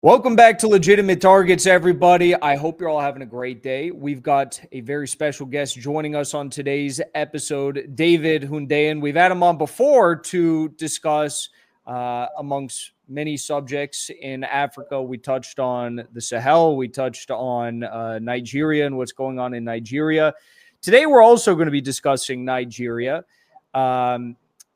Welcome back to Legitimate Targets, everybody. I hope you're all having a great day. We've got a very special guest joining us on today's episode, David Hundeyin. We've had him on before to discuss, amongst many subjects in Africa. We touched on the Sahel. We touched on Nigeria and what's going on in Nigeria. Today, we're also going to be discussing Nigeria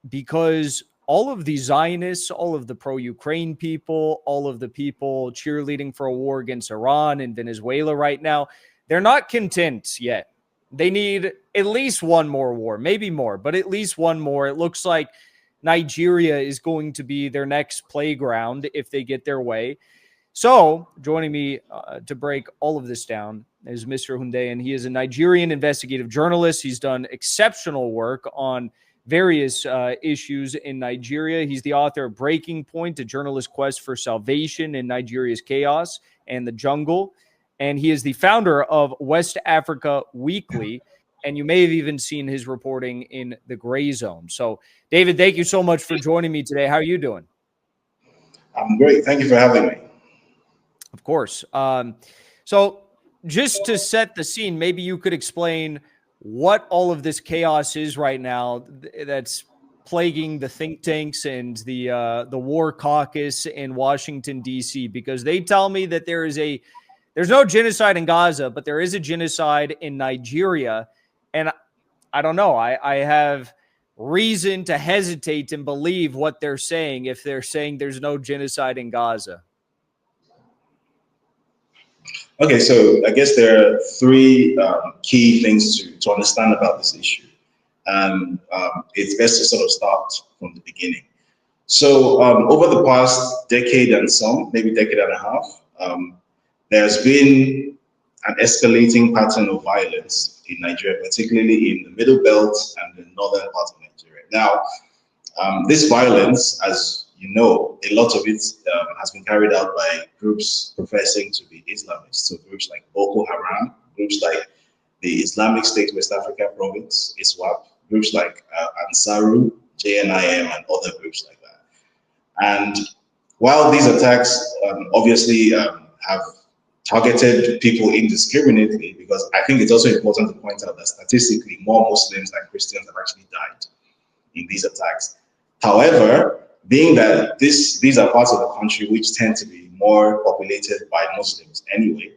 because all of the Zionists, all of the pro-Ukraine people, all of the people cheerleading for a war against Iran and Venezuela right now, they're not content yet. They need at least one more war, maybe more, but at least one more. It looks like Nigeria is going to be their next playground if they get their way. So joining me to break all of this down is Mr. Hundeyin. He is a Nigerian investigative journalist. He's done exceptional work on various issues in Nigeria. He's the author of Breaking Point, A Journalist's Quest for Salvation in Nigeria's Chaos and the Jungle. And he is the founder of West Africa Weekly. And you may have even seen his reporting in the Gray Zone. So, David, thank you so much for joining me today. How are you doing? I'm great. Thank you for having me. Of course. So just to set the scene, maybe you could explain what all of this chaos is right now that's plaguing the think tanks and the war caucus in Washington, D.C., because they tell me that there's no genocide in Gaza, but there is a genocide in Nigeria. And I don't know. I have reason to hesitate and believe what they're saying if they're saying there's no genocide in Gaza. Okay, so I guess there are three key things to understand about this issue. And it's best to sort of start from the beginning. So over the past decade and some, maybe decade and a half, there's been an escalating pattern of violence in Nigeria, particularly in the Middle Belt and the northern part of Nigeria. Now, this violence, as you know, a lot of it has been carried out by groups professing to be Islamists. So groups like Boko Haram, groups like the Islamic State West Africa Province, ISWAP, groups like Ansaru, JNIM, and other groups like that. And while these attacks obviously have targeted people indiscriminately, because I think it's also important to point out that statistically more Muslims than Christians have actually died in these attacks. However, being that these are parts of the country which tend to be more populated by Muslims anyway,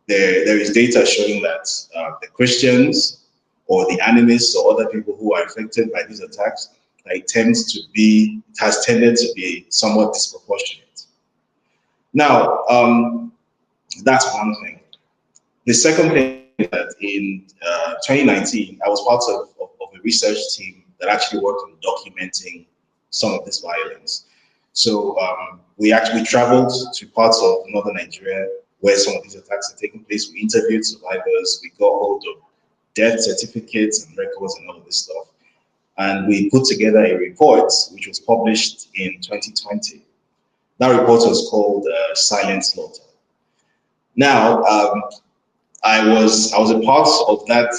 there is data showing that the Christians or the animists or other people who are affected by these attacks, it has tended to be somewhat disproportionate. Now, that's one thing. The second thing is that in 2019, I was part of a research team that actually worked on documenting some of this violence. So we traveled to parts of northern Nigeria where some of these attacks are taking place. We interviewed survivors, we got hold of death certificates and records and all of this stuff. And we put together a report which was published in 2020. That report was called Silent Slaughter. Now, I was a part of that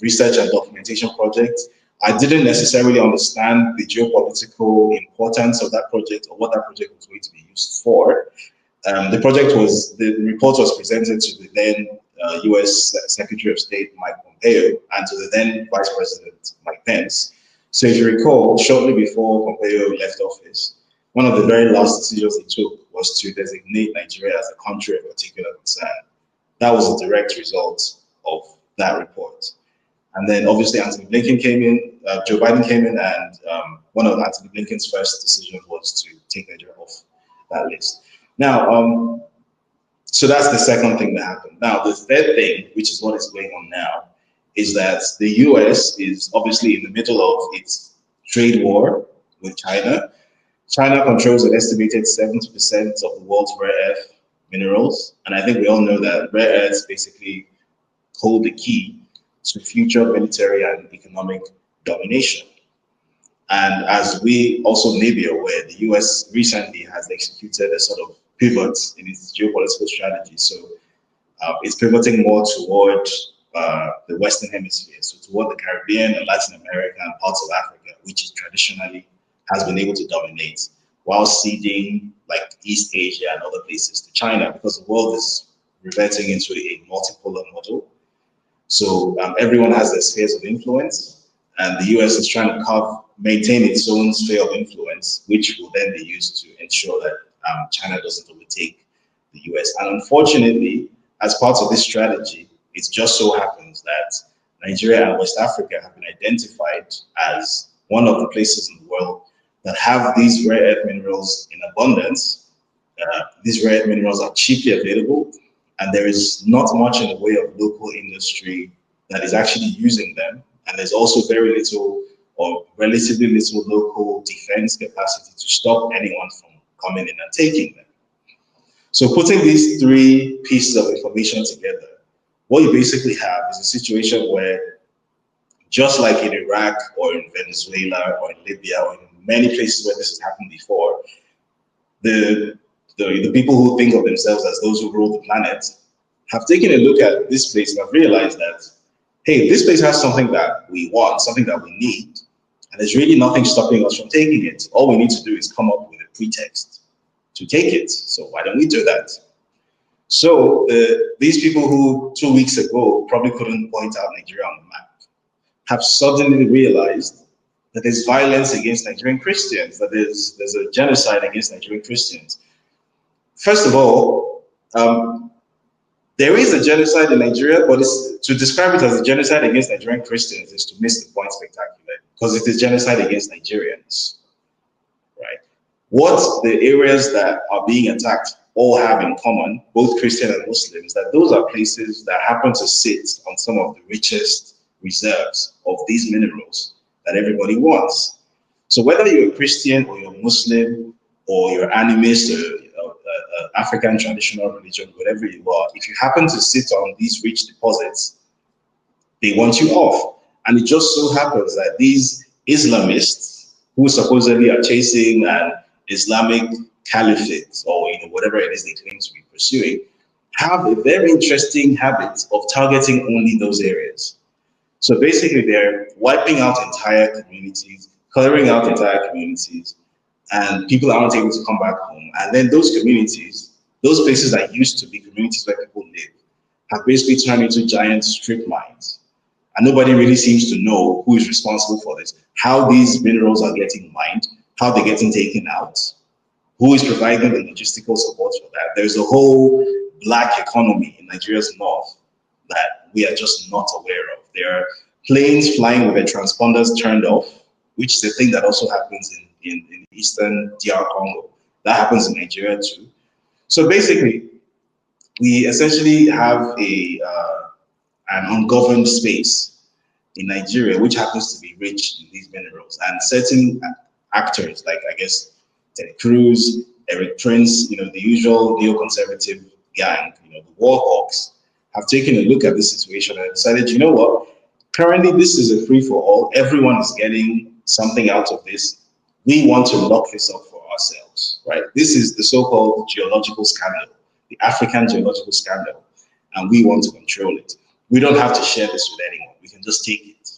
research and documentation project. I didn't necessarily understand the geopolitical importance of that project or what that project was going to be used for. The report was presented to the then U.S. Secretary of State Mike Pompeo and to the then Vice President Mike Pence. So if you recall, shortly before Pompeo left office, one of the very last decisions he took was to designate Nigeria as a country of particular concern. That was a direct result of that report. And then obviously Anthony Blinken came in, Joe Biden came in, and one of Anthony Blinken's first decisions was to take Nigeria off that list. Now, so that's the second thing that happened. Now, the third thing, which is what is going on now, is that the US is obviously in the middle of its trade war with China. China controls an estimated 70% of the world's rare earth minerals. And I think we all know that rare earths basically hold the key to future military and economic domination. And as we also may be aware, the US recently has executed a sort of pivot in its geopolitical strategy. So it's pivoting more toward the Western Hemisphere, so toward the Caribbean and Latin America and parts of Africa, which is traditionally has been able to dominate while ceding like East Asia and other places to China, because the world is reverting into a multipolar model. So everyone has their spheres of influence, and the US is trying to maintain its own sphere of influence, which will then be used to ensure that China doesn't overtake the US. And unfortunately, as part of this strategy, it just so happens that Nigeria and West Africa have been identified as one of the places in the world that have these rare earth minerals in abundance. These rare earth minerals are cheaply available, and there is not much in the way of local industry that is actually using them. And there's also very little or relatively little local defense capacity to stop anyone from coming in and taking them. So putting these three pieces of information together, what you basically have is a situation where, just like in Iraq or in Venezuela or in Libya or in many places where this has happened before, the people who think of themselves as those who rule the planet have taken a look at this place and have realized that, hey, this place has something that we want, something that we need, and there's really nothing stopping us from taking it. All we need to do is come up with a pretext to take it. So why don't we do that? So these people who 2 weeks ago probably couldn't point out Nigeria on the map have suddenly realized that there's violence against Nigerian Christians, that there's a genocide against Nigerian Christians. First of all, there is a genocide in Nigeria, but to describe it as a genocide against Nigerian Christians is to miss the point spectacularly, because it is genocide against Nigerians, right? What the areas that are being attacked all have in common, both Christian and Muslims, that those are places that happen to sit on some of the richest reserves of these minerals that everybody wants. So whether you're a Christian or you're Muslim or you're animist or African traditional religion, whatever you are, if you happen to sit on these rich deposits, they want you off. And it just so happens that these Islamists, who supposedly are chasing an Islamic caliphate, or whatever it is they claim to be pursuing, have a very interesting habit of targeting only those areas. So basically, they're wiping out entire communities, clearing out entire communities, and people aren't able to come back home. And then those communities, those places that used to be communities where people live, have basically turned into giant strip mines. And nobody really seems to know who is responsible for this, how these minerals are getting mined, how they're getting taken out, who is providing the logistical support for that. There's a whole black economy in Nigeria's north that we are just not aware of. There are planes flying with their transponders turned off, which is a thing that also happens in eastern DR Congo. That happens in Nigeria too. So basically, we essentially have an ungoverned space in Nigeria, which happens to be rich in these minerals. And certain actors, like I guess Ted Cruz, Eric Prince, the usual neoconservative gang, the Warhawks, have taken a look at this situation and decided, you know what, currently this is a free-for-all. Everyone is getting something out of this. We want to lock this up for ourselves, right? This is the so-called geological scandal, the African geological scandal, and we want to control it. We don't have to share this with anyone. We can just take it,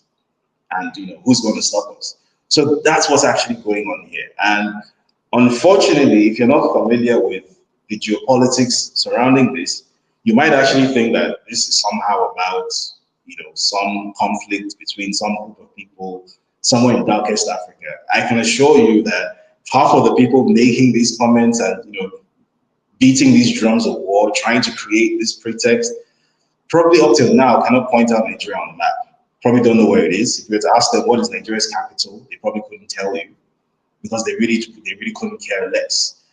and who's going to stop us? So that's what's actually going on here. And unfortunately, if you're not familiar with the geopolitics surrounding this, you might actually think that this is somehow about some conflict between some group of people somewhere in darkest Africa. I can assure you that half of the people making these comments and beating these drums of war, trying to create this pretext, probably up till now cannot point out Nigeria on the map. Probably don't know where it is. If you were to ask them what is Nigeria's capital, they probably couldn't tell you, because they really couldn't care less.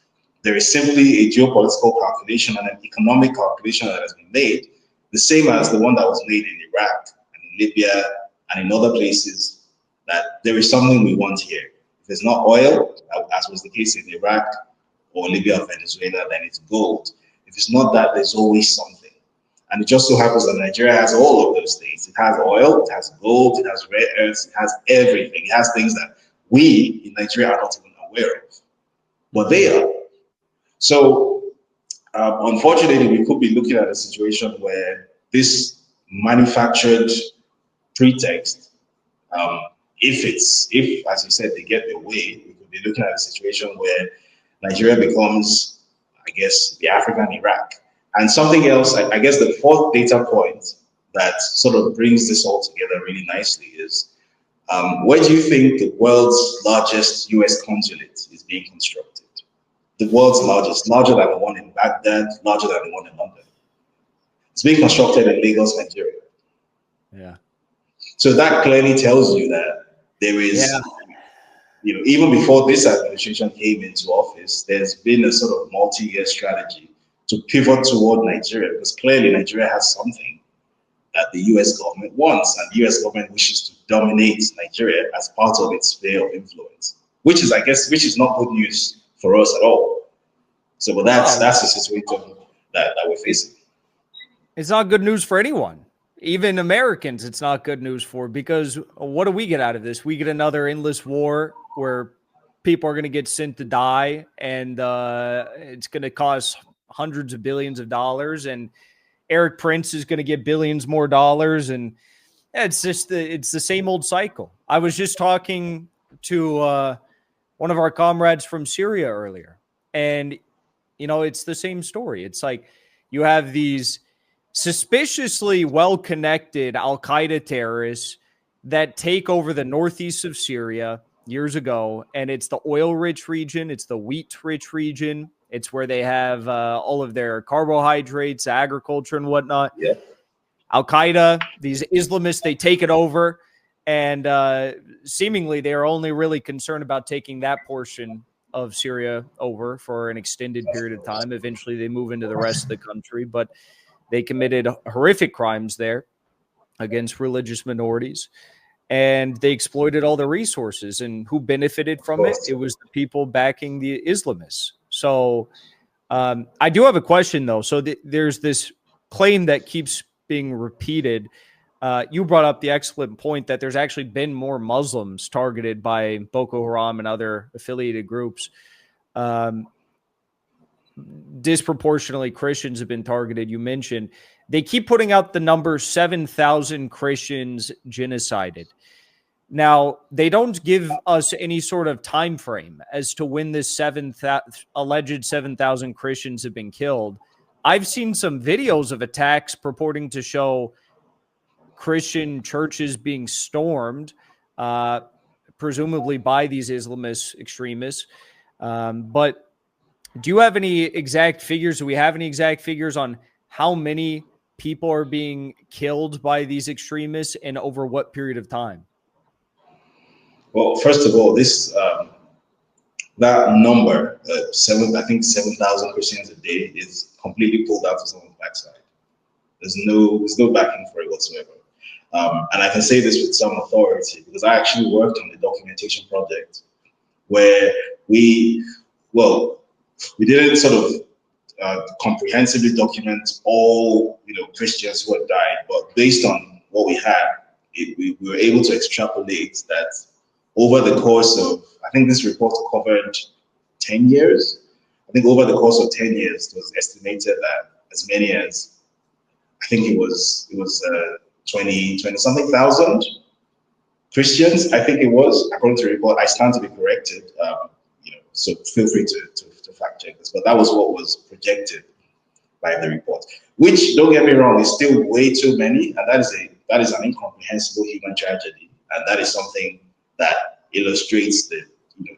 There is simply a geopolitical calculation and an economic calculation that has been made, the same as the one that was made in Iraq and in Libya and in other places, that there is something we want here. If there's not oil, as was the case in Iraq or Libya or Venezuela, then it's gold. If it's not that, there's always something. And it just so happens that Nigeria has all of those things. It has oil, it has gold, it has rare earths, it has everything. It has things that we in Nigeria are not even aware of, but they are. So unfortunately, we could be looking at a situation where this manufactured pretext, if as you said, they get their way, we could be looking at a situation where Nigeria becomes, I guess, the African Iraq. And something else, I guess the fourth data point that sort of brings this all together really nicely is, where do you think the world's largest US consulate is being constructed? The world's largest, larger than the one in Baghdad, larger than the one in London. It's being constructed in Lagos, Nigeria. Yeah. So that clearly tells you that there is, even before this administration came into office, there's been a sort of multi-year strategy to pivot toward Nigeria, because clearly Nigeria has something that the US government wants, and the US government wishes to dominate Nigeria as part of its sphere of influence, which is, I guess, not good news for us at all. So, but that's the situation that we're facing. It's not good news for anyone. Even Americans, it's not good news for, because what do we get out of this? We get another endless war where people are going to get sent to die, and it's going to cost hundreds of billions of dollars, and Eric Prince is going to get billions more dollars, and it's just it's the same old cycle. I was just talking to one of our comrades from Syria earlier, and it's the same story. It's like you have these suspiciously well-connected Al-Qaeda terrorists that take over the northeast of Syria years ago, and it's the oil-rich region, it's the wheat-rich region, it's where they have all of their carbohydrates, agriculture, and whatnot. Yeah. Al-Qaeda, these Islamists, they take it over, and seemingly they are only really concerned about taking that portion of Syria over for an extended period of time. Eventually, they move into the rest of the country, but they committed horrific crimes there against religious minorities, and they exploited all the resources. And who benefited from it? It was the people backing the Islamists. So I do have a question, though. So there's this claim that keeps being repeated. You brought up the excellent point that there's actually been more Muslims targeted by Boko Haram and other affiliated groups. Disproportionately, Christians have been targeted. You mentioned they keep putting out the number 7,000 Christians genocided. Now, they don't give us any sort of time frame as to when this alleged 7,000 Christians have been killed. I've seen some videos of attacks purporting to show Christian churches being stormed, presumably by these Islamist extremists. But do you have any exact figures? Do we have any exact figures on how many people are being killed by these extremists and over what period of time? Well, first of all, this that number, I think 7,000 Christians a day, is completely pulled out of someone's backside. There's no backing for it whatsoever. And I can say this with some authority because I actually worked on the documentation project where we didn't sort of comprehensively document all Christians who had died, but based on what we had, we were able to extrapolate that over the course of, I think this report covered 10 years. I think over the course of 10 years, it was estimated that as many as, I think it was 20 something thousand Christians, I think it was, according to the report. I stand to be corrected, so feel free to fact check this, but that was what was projected by the report, which, don't get me wrong, is still way too many, and that is an incomprehensible human tragedy, and that is something that illustrates the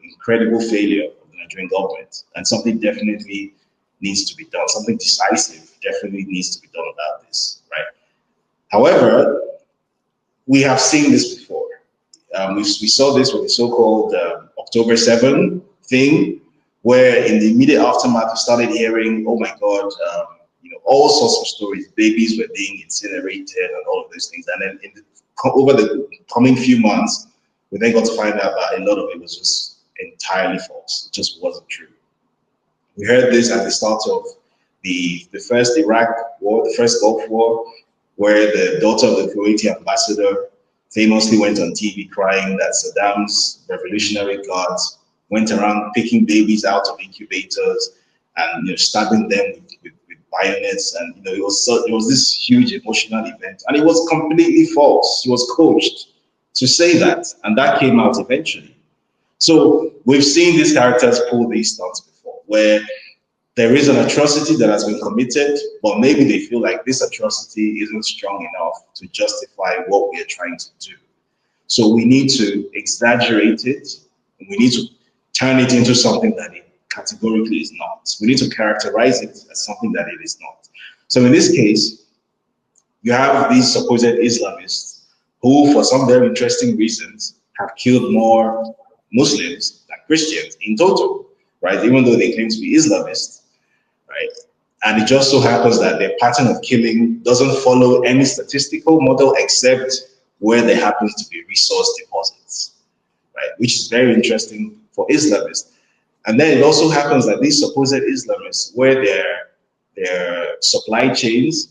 incredible failure of the Nigerian government, and something definitely needs to be done. Something decisive definitely needs to be done about this, right? However, we have seen this before. We saw this with the so-called October 7 thing, where in the immediate aftermath, we started hearing, oh my God, all sorts of stories. Babies were being incinerated and all of those things. And then over the coming few months, we then got to find out that a lot of it was just entirely false. It just wasn't true. We heard this at the start of the first Iraq war, the first Gulf War, where the daughter of the Kuwaiti ambassador famously went on TV crying that Saddam's revolutionary guards went around picking babies out of incubators and stabbing them with bayonets, and it was this huge emotional event, and it was completely false. He was coached to say that, and that came out eventually. So we've seen these characters pull these stunts before. where there is an atrocity that has been committed, but maybe they feel like this atrocity isn't strong enough to justify what we are trying to do. So we need to exaggerate it. We need to turn it into something that it categorically is not. We need to characterize it as something that it is not. So in this case, you have these supposed Islamists who, for some very interesting reasons, have killed more Muslims than Christians in total, right? Even though they claim to be Islamists, right? And it just so happens that their pattern of killing doesn't follow any statistical model except where there happens to be resource deposits, right? Which is very interesting for Islamists. And then it also happens that these supposed Islamists, where their supply chains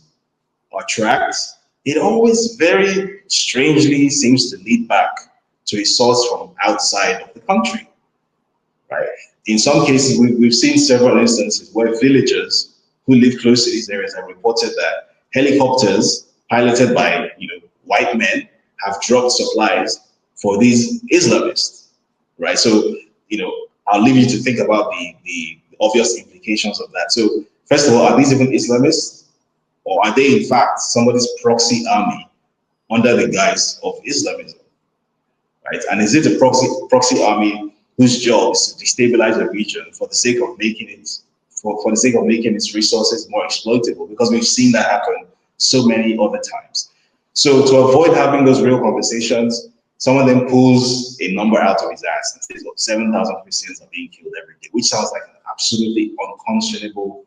are tracked, it always very strangely seems to lead back to a source from outside of the country, right? In some cases, we've seen several instances where villagers who live close to these areas have reported that helicopters piloted by white men have dropped supplies for these Islamists, right? So I'll leave you to think about the obvious implications of that. So first of all, are these even Islamists, or are they in fact somebody's proxy army under the guise of Islamism, right? And is it a proxy army whose job is to destabilize a region for the sake of making it for the sake of making its resources more exploitable? Because we've seen that happen so many other times. So to avoid having those real conversations, some of them pulls a number out of his ass and says, 7,000 Christians are being killed every day, which sounds like an absolutely unconscionable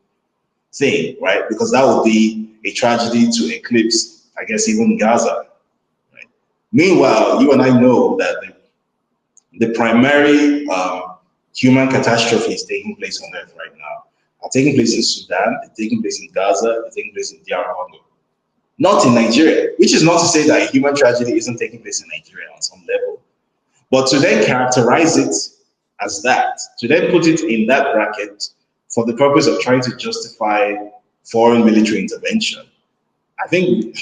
thing, right? Because that would be a tragedy to eclipse, I guess, even Gaza, right? Meanwhile, you and I know that the primary human catastrophes taking place on Earth right now are taking place in Sudan, they're taking place in Gaza, they're taking place in DR Congo, not in Nigeria, which is not to say that a human tragedy isn't taking place in Nigeria on some level. But to then characterize it as that, to then put it in that bracket for the purpose of trying to justify foreign military intervention, I think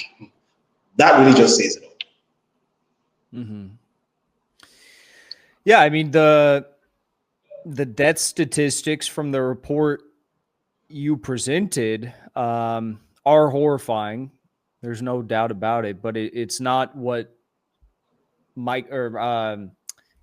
that really just says it all. Mm-hmm. Yeah, I mean, the death statistics from the report you presented are horrifying. There's no doubt about it, but it's not what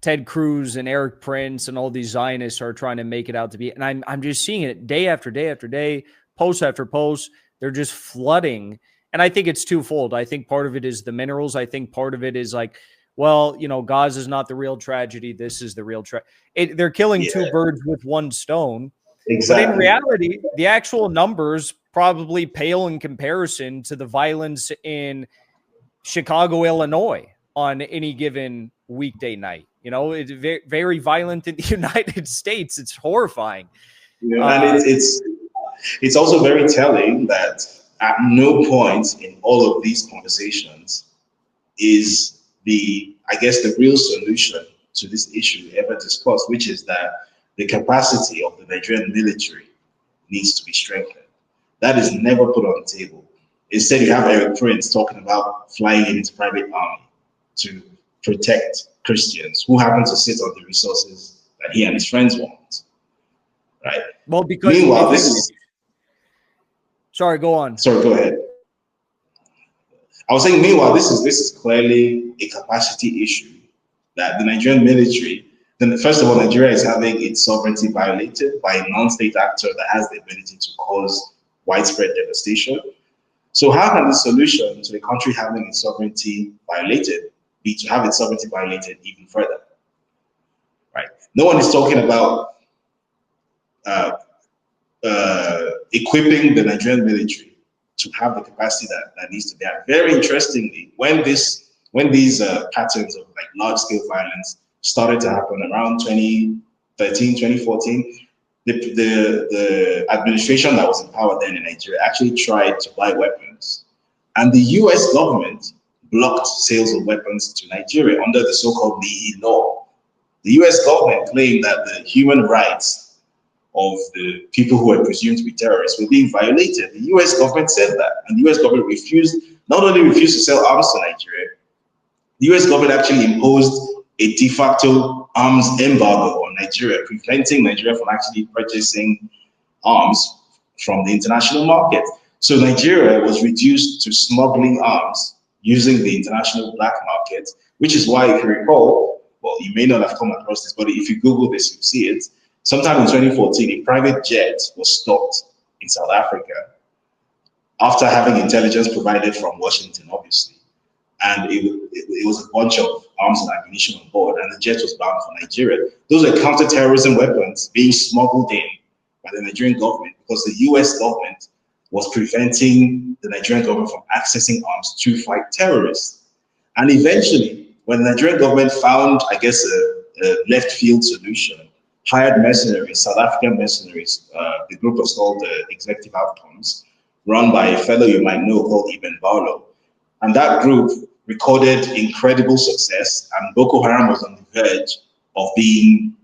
Ted Cruz and Eric Prince and all these Zionists are trying to make it out to be. And I'm just seeing it day after day after day, post after post. They're just flooding. And I think it's twofold. I think part of it is the minerals. I think part of it is like, well, Gaza is not the real tragedy. This is the real tragedy. They're killing two birds with one stone. Exactly. But in reality, the actual numbers probably pale in comparison to the violence in Chicago, Illinois on any given weekday night. It's very, very violent in the United States. It's horrifying. And it's also very telling that at no point in all of these conversations is the real solution to this issue ever discussed, which is that the capacity of the Nigerian military needs to be strengthened. That is never put on the table. Instead, you have Eric Prince talking about flying in his private army to protect Christians who happen to sit on the resources that he and his friends want, right? Well, because meanwhile, sorry, go on. Sorry, go ahead. I was saying, meanwhile, this is clearly a capacity issue that the Nigerian military. Then, first of all, Nigeria is having its sovereignty violated by a non-state actor that has the ability to cause widespread devastation. So how can the solution to the country having its sovereignty violated be to have its sovereignty violated even further, right? No one is talking about equipping the Nigerian military to have the capacity that needs to be had. Very interestingly, when these patterns of like large-scale violence started to happen around 2013, 2014, the administration that was in power then in Nigeria actually tried to buy weapons. And the US government blocked sales of weapons to Nigeria under the so-called Leahy Law. The US government claimed that the human rights of the people who were presumed to be terrorists were being violated. The US government said that, and the US government not only refused to sell arms to Nigeria, the US government actually imposed a de facto arms embargo on Nigeria, preventing Nigeria from actually purchasing arms from the international market. So Nigeria was reduced to smuggling arms using the international black market, which is why, if you recall, well, you may not have come across this, but if you Google this, you'll see it. Sometime in 2014, a private jet was stopped in South Africa after having intelligence provided from Washington, obviously. And it was a bunch of arms and ammunition on board, and the jet was bound for Nigeria. Those are counterterrorism weapons being smuggled in by the Nigerian government because the US government was preventing the Nigerian government from accessing arms to fight terrorists. And eventually, when the Nigerian government found, I guess, a left field solution, hired mercenaries, South African mercenaries, the group was called the Executive Outcomes, run by a fellow you might know called Ibn Barlow. And that group recorded incredible success, and Boko Haram was on the verge of being,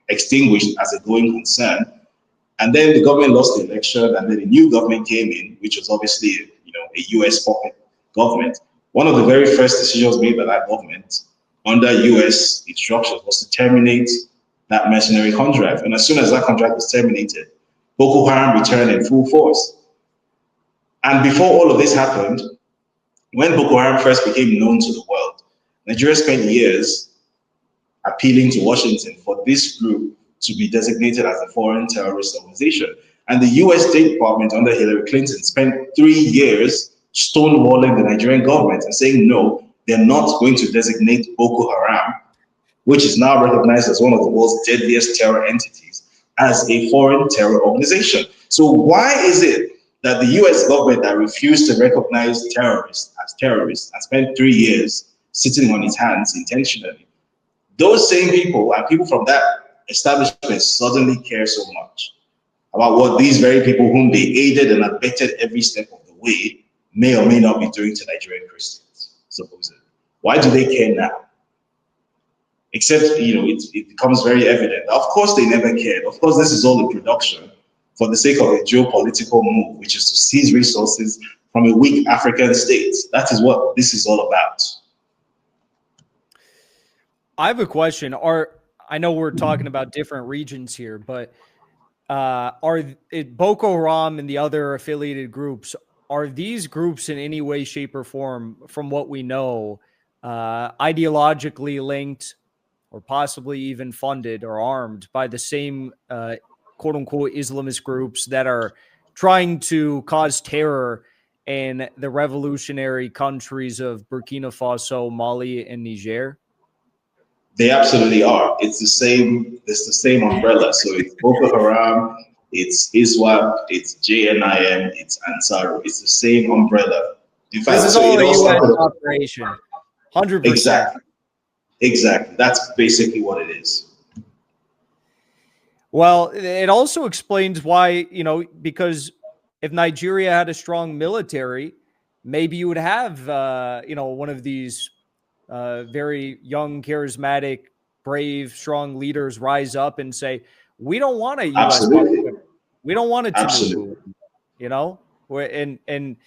extinguished as a going concern. And then the government lost the election, and then a new government came in, which was obviously, a US puppet government. One of the very first decisions made by that government under US instructions was to terminate that mercenary contract. And as soon as that contract was terminated, Boko Haram returned in full force. And before all of this happened, when Boko Haram first became known to the world, Nigeria spent years appealing to Washington for this group to be designated as a foreign terrorist organization. And the US State Department under Hillary Clinton spent 3 years stonewalling the Nigerian government and saying, no, they're not going to designate Boko Haram, which is now recognized as one of the world's deadliest terror entities, as a foreign terror organization. So why is it that the US government that refused to recognize terrorists as terrorists and spent 3 years sitting on its hands intentionally, those same people and people from that establishment suddenly care so much about what these very people whom they aided and abetted every step of the way may or may not be doing to Nigerian Christians, supposedly? Why do they care now? Except, it becomes very evident. Of course they never cared. Of course this is all a production for the sake of a geopolitical move, which is to seize resources from a weak African state. That is what this is all about. I have a question. I know we're talking about different regions here, but are Boko Haram and the other affiliated groups, are these groups in any way, shape, or form, from what we know, ideologically linked or possibly even funded or armed by the same quote-unquote Islamist groups that are trying to cause terror in the revolutionary countries of Burkina Faso, Mali, and Niger? They absolutely are. It's the same umbrella. So it's Boko Haram, it's ISWAP, it's JNIM, it's Ansaro. It's the same umbrella. In fact, this is all a U.S. operation. 100%. Exactly. That's basically what it is. Well, it also explains why, because if Nigeria had a strong military, maybe you would have, one of these very young, charismatic, brave, strong leaders rise up and say, we don't want a U.S. Absolutely. We don't want a Tinubu, and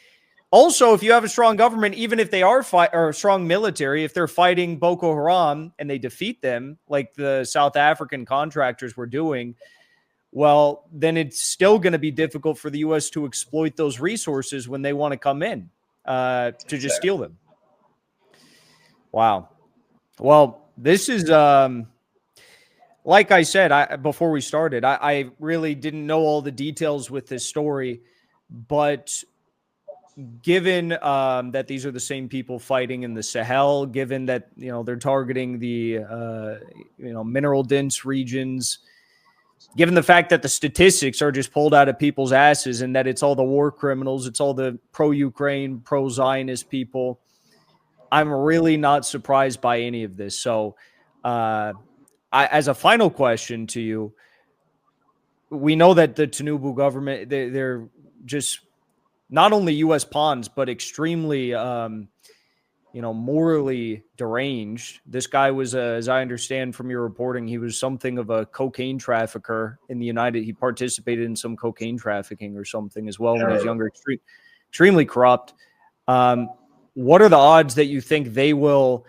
also, if you have a strong government, even if they are or a strong military, if they're fighting Boko Haram and they defeat them, like the South African contractors were doing, well, then it's still going to be difficult for the U.S. to exploit those resources when they want to come in to just steal them. Wow. Well, this is, like I said, before we started, I really didn't know all the details with this story, but given that these are the same people fighting in the Sahel, given that, they're targeting the, mineral dense regions, given the fact that the statistics are just pulled out of people's asses and that it's all the war criminals, it's all the pro-Ukraine, pro-Zionist people, I'm really not surprised by any of this. So as a final question to you, we know that the Tinubu government, they're just not only U.S. pawns, but extremely, morally deranged. This guy was, as I understand from your reporting, he was something of a cocaine trafficker in the United. He participated in some cocaine trafficking or something as well when he was younger. Extremely corrupt. What are the odds that you think they will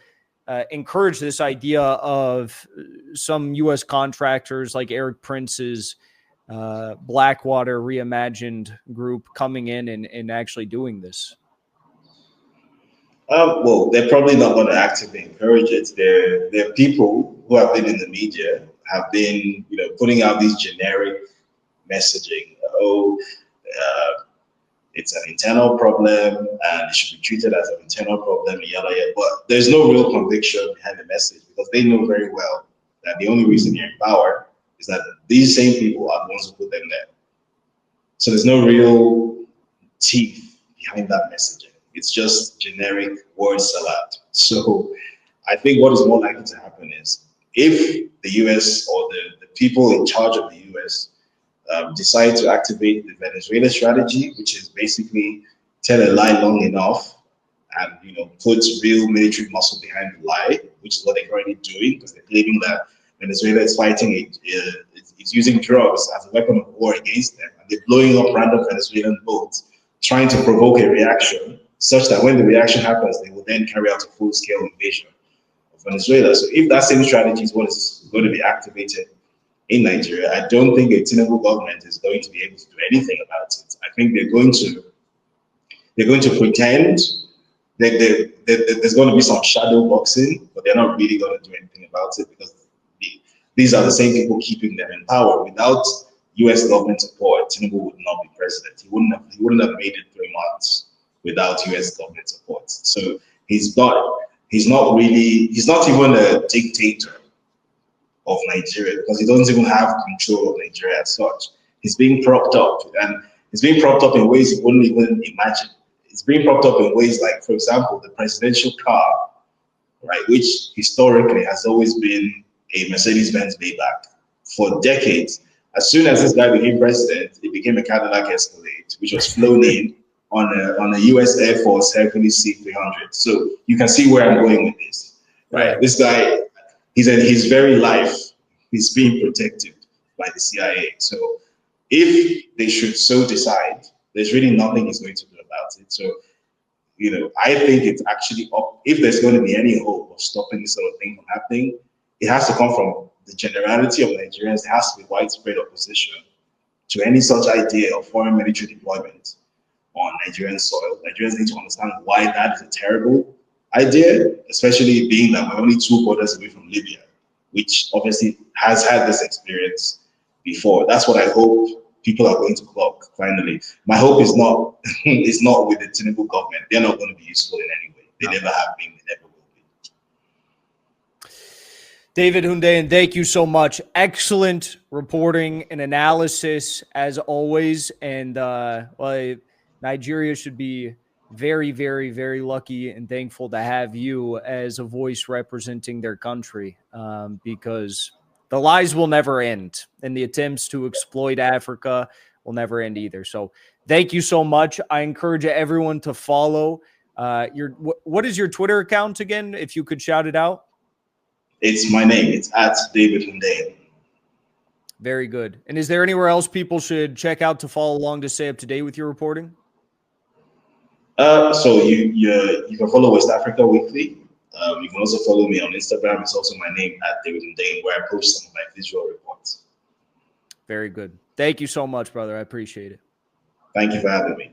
encourage this idea of some U.S. contractors like Eric Prince's Blackwater Reimagined group coming in and actually doing this? Well, they're probably not going to actively encourage it. There are people who have been in the media, have been, putting out these generic messaging. Oh, it's an internal problem and it should be treated as an internal problem, yada yada. But there's no real conviction behind the message because they know very well that the only reason they're in power is that these same people are the ones who put them there. So there's no real teeth behind that messaging. It's just generic word salad. So I think what is more likely to happen is if the US or the people in charge of the US decide to activate the Venezuela strategy, which is basically tell a lie long enough and put real military muscle behind the lie, which is what they're currently doing because they're claiming that Venezuela is fighting it's using drugs as a weapon of war against them, and they're blowing up random Venezuelan boats, trying to provoke a reaction such that when the reaction happens, they will then carry out a full-scale invasion of Venezuela. So if that same strategy is what is going to be activated in Nigeria, I don't think a Tinubu government is going to be able to do anything about it. I think they're going to pretend that there's going to be some shadow boxing, but they're not really going to do anything about it because these are the same people keeping them in power. Without U.S. government support, Tinubu would not be president. He wouldn't have made it 3 months without U.S. government support. So he's not even a dictator of Nigeria because he doesn't even have control of Nigeria as such. He's being propped up, and he's being propped up in ways you wouldn't even imagine. It's being propped up in ways like, for example, the presidential car, right, which historically has always been a Mercedes-Benz Maybach for decades. As soon as this guy became president, it became a Cadillac Escalade, which was flown in on a U.S. Air Force Hercules C-300. So you can see where I'm going with this, right? This guy, his very life is being protected by the CIA. So if they should so decide, there's really nothing he's going to do about it. So, I think it's actually up. If there's going to be any hope of stopping this sort of thing from happening, it has to come from the generality of Nigerians. There has to be widespread opposition to any such idea of foreign military deployment on Nigerian soil. Nigerians need to understand why that is a terrible idea, especially being that we're only 2 borders away from Libya, which obviously has had this experience before. That's what I hope people are going to clock finally. My hope is not is not with the Tinubu government. They're not going to be useful in any way. They never have been. They never will be. David Hundeyin, thank you so much. Excellent reporting and analysis as always. And Nigeria should be very, very, very lucky and thankful to have you as a voice representing their country, because the lies will never end and the attempts to exploit Africa will never end either. So thank you so much. I encourage everyone to follow what is your Twitter account again? If you could shout it out. It's my name. It's at David Hundeyin. Very good. And is there anywhere else people should check out to follow along to stay up to date with your reporting? So you can follow West Africa Weekly. You can also follow me on Instagram. It's also my name at David Hundeyin, where I post some of my visual reports. Very good. Thank you so much, brother. I appreciate it. Thank you for having me.